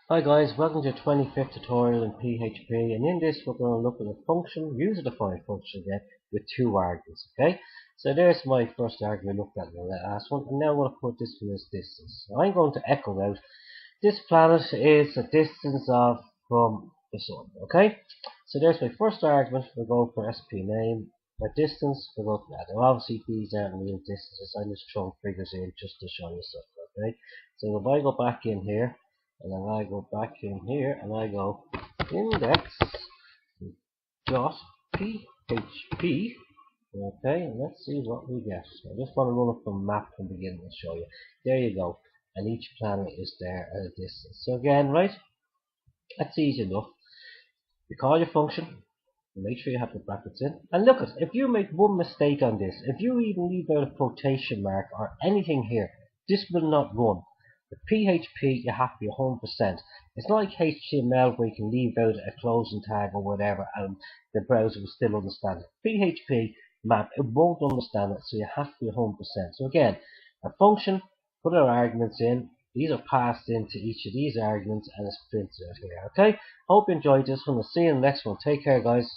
Hi guys, welcome to the 25th tutorial in PHP, and in this we're going to look at a function, user-defined function again, with two arguments, okay? So there's my first argument we looked at in the last one, and now I'm going to put this one as distance. So I'm going to echo out, this planet is a distance of from the sun, okay? So there's my first argument, we'll go for SP name, my distance, we'll go for that. Now obviously these aren't real distances, I'm just throwing figures in just to show you stuff, okay? So if I go back in here, and then I go back in here and I go index dot php. Okay, and let's see what we get. I just want to run it from map from the beginning and show you. There you go. And each planet is there at a distance. So again, right, that's easy enough. You call your function, make sure you have the brackets in. And look, if you make one mistake on this, if you even leave out a quotation mark or anything here, this will not run. With PHP, you have to be 100%. It's not like HTML where you can leave out a closing tag or whatever and the browser will still understand it. PHP, map, it won't understand it, so you have to be 100%. So again, a function, put our arguments in. These are passed into each of these arguments and it's printed out here. Okay? Hope you enjoyed this one. I'll see you in the next one. Take care, guys.